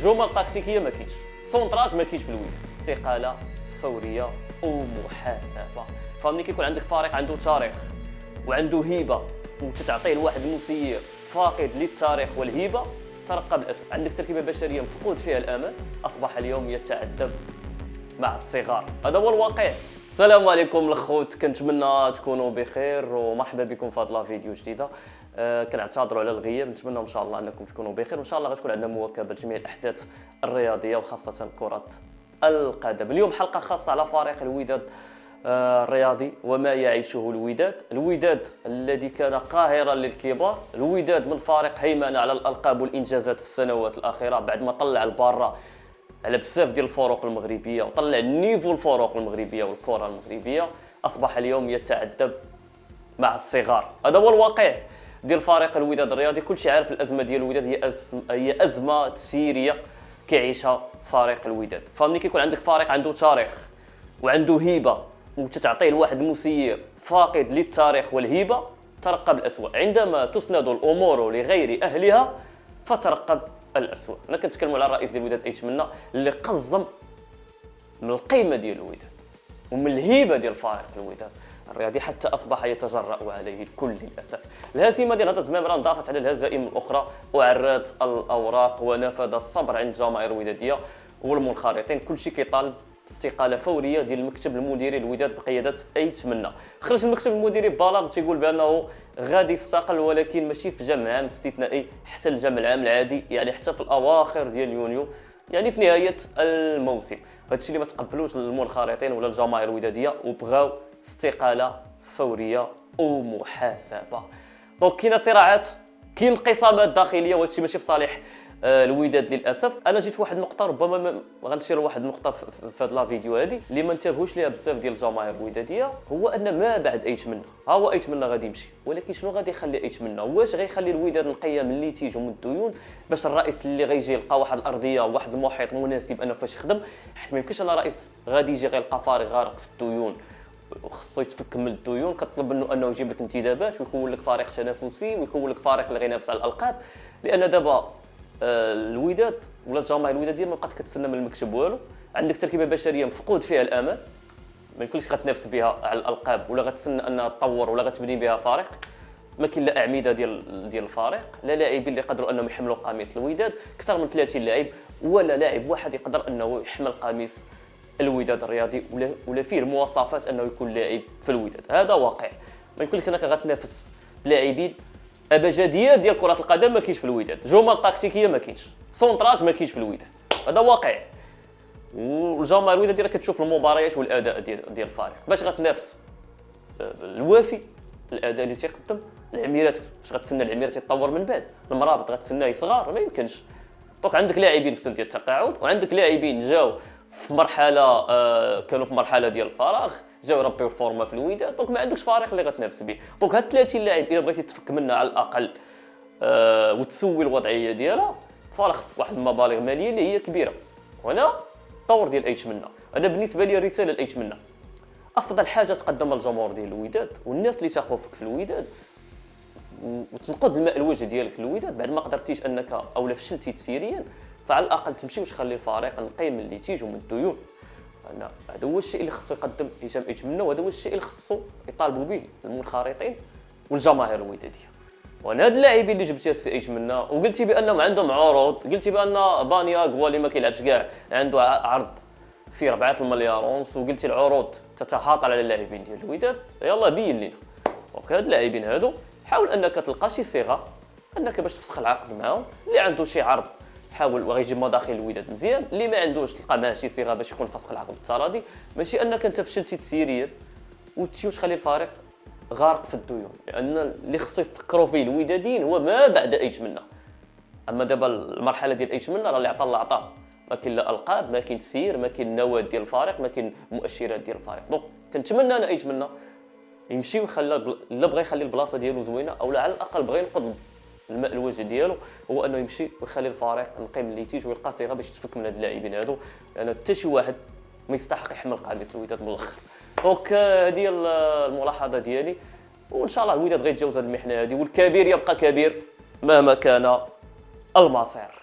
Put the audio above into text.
جمل تكتيكيه ما كاينش، سونطراج ما كاينش في الوداد، استقاله فوريه ومحاسبه. فملي كيكون عندك فريق عنده تاريخ وعنده هيبه وتتعطيه لواحد المسير فاقد للتاريخ والهيبه، ترقب الاسم. عندك تركيبه بشريه مفقود فيها الامل، اصبح اليوم يتعذب مع الصغار. هذا هو الواقع. السلام عليكم الخوت، كنتمنى تكونوا بخير ومرحبا بكم في هذا فيديو جديده. كنعتذروا على الغياب، نتمنى ان شاء الله انكم تكونوا بخير، وان شاء الله غتكون عندنا مواكبه لجميع الاحداث الرياضيه وخاصه كره القدم. اليوم حلقه خاصه على فريق الوداد الرياضي وما يعيشه الوداد الذي كان قاهرا للكبار، الوداد من فريق هيمنه على الالقاب والانجازات في السنوات الاخيره بعد ما طلع البارة على بزاف ديال الفرق المغربيه وطلع النيفو الفرق المغربيه والكره المغربيه، اصبح اليوم يتعذب مع الصغار. هذا هو الواقع ديال فريق الوداد الرياضي. كلشي عارف الازمه ديال الوداد هي ازمه تسييريه كيعيشها فريق الوداد. فملي كيكون عندك فريق عنده تاريخ وعنده هيبه وتتعطيه لواحد المسير فاقد للتاريخ والهيبه، ترقب الأسوأ. عندما تسند الامور لغير اهلها فترقب الأسوأ. انا كنتكلم على الرئيس ديال الوداد ايتمنى اللي قزم من القيمه ديال الوداد ومن الهيبه ديال فريق الوداد الرياضي حتى اصبح يتجرأ عليه الكل للاسف. الهزيمه ديال هذا الزمامره ضافت على الهزائم الاخرى وعرات الاوراق ونفذ الصبر عند الجماهير الوداديه والمنخرطين. كلشي كيطالب استقاله فوريه ديال المكتب المديري للوداد بقياده ايتمنى. خرج المكتب المديري ببلاغ تيقول بانه غادي يستقل، ولكن ماشي في جمع عام استثنائي، حتى الجمع العام العادي، يعني حتى في الاواخر ديال يونيو، يعني في نهايه الموسم. هذا الشيء اللي ما تقبلوش المنخرطين ولا الجماهير الوداديه وبغاو استقاله فوريه ومحاسبه. دونك كاينه صراعات، كاين انقسامات داخليه، وهذا الشيء ماشي في صالح الوداد للاسف. انا جيت واحد النقطه ربما ما غنشير لواحد النقطه في هذا الفيديو هذه اللي ما انتبهوش ليها بزاف ديال الجماهير الوداديه، هو ان ما بعد ايتمنى، ها هو ايتمنى غادي يمشي، ولكن شنو غادي يخلي ايتمنى؟ واش غيخلي الوداد نقيه من الليتيج ومن الديون باش الرئيس اللي غيجي يلقى واحد الارضيه وواحد المحيط مناسب انه فاش يخدم؟ حيت ما يمكنش ان رئيس غادي يجي غيلقى فريق غارق في الديون وخصو يتفك من الديون، كطلب منه انه يجيب لك انتدابات ويكون لك فريق تنافسي ويكون لك فريق اللي غينافس على الالقاب. لان دابا الوداد ولا الجماهير الوداديه ما بقات كتسنى من المكتب والو. عندك تركيبه بشريه مفقود فيها الامل، ما يمكنش غتنافس بها على الالقاب ولا غتسنى انها تطور ولا غتبني بها فريق. ما كاين لا اعمده ديال الفريق، لا لاعبين اللي يقدروا انهم يحملوا قميص الوداد اكثر من 30 لاعب، ولا لاعب واحد يقدر انه يحمل قميص الوداد الرياضي ولا فيه المواصفات انه يكون لاعب في الوداد. هذا واقع. ما يمكنش انك غتنافس لاعبين ابجديات ديال كره القدم ما كاينش في الوداد، جمل تكتيكيه ما كاينش، سونطراج ما كاينش في الوداد. هذا واقع. والجماهير الوداديه كتشوف المباريات والاداء ديال الفريق. باش غتنافس الوافي الاداء اللي تيقدم، العميرات باش غتسنى العميرات يتطور من بعد، المرابط غتسناه يصغر، ما يمكنش. دونك عندك لاعبين في سن ديال التقاعد، وعندك لاعبين جاو في مرحله كانوا في مرحله ديال الفراغ، جاو يربيو الفورمه في الوداد. دونك ما عندكش فريق اللي غتنافس به. دونك هاد 30 لاعب الا بغيتي تفك منها على الاقل وتسوي الوضعيه ديالها، فخص واحد المبالغ ماليه اللي هي كبيره. وهنا الطور ديال ايتمنى، انا بالنسبه لي رساله لايتمنى، افضل حاجه تقدمها الجمهور ديال الوداد والناس اللي تاقوا فيك في الوداد وتنقذ الماء الوجه ديالك الوداد بعد ما قدرتيش انك اولا فشلتي تسيريا، فعلى الاقل تمشي وتخلي الفريق نقي من الليتيج ومن الديون. هذا هو الشيء اللي خصو يقدم هشام ايتمنى، وهذا هو الشيء اللي خصو يطالبوا به المنخرطين والجماهير الوداديه. وانا هاد اللاعبين اللي جبتي السي ايتمنى وقلتي بانهم عندهم عروض، قلتي بان بانيا اللي ما كيلعبش كاع عنده عرض في 4 المليار ونص، وقلتي العروض تتهاطل على اللاعبين ديال الوداد، يلاه بين لينا. دونك هاد اللاعبين هادو حاول انك تلقى شي صيغه انك باش تفسخ العقد معاهم. اللي عنده شي عرض حاول وغيجيب مداخل الوداد مزيان، اللي ما عندوش تلقى معاه شي صيغه باش يكون فسخ العقد بالتراضي، ماشي انك انت فشلتي تسييريا وتمشي وتخلي الفريق غارق في الديون. لان اللي خصو يفكروا فيه الوداديين هو ما بعد ايتمنى. اما دابا المرحله ديال ايتمنى راه اللي عطى الله عطاه، ما كاين لا القاب، ما كاين تسيير، ما كاين نواه ديال الفريق، ما كاين مؤشرات ديال الفريق. دونك كنتمنى انا ايتمنى يمشي ويخلى الا بغى يخلي البلاصه ديالو زوينه، او على الاقل بغى ينقذ الماء الوجه ديالو، هو انه يمشي ويخلي الفريق نقي من الليتيج ويلقى صيغه باش تفك من هاد اللاعبين هادو، لان حتى شي واحد ما يستحق يحمل قميص الوداد من الاخر. دونك هذه الملاحظه ديالي، وان شاء الله الوداد غيتجاوز هذه المحنه هذه، والكبير يبقى كبير مهما كان المصير.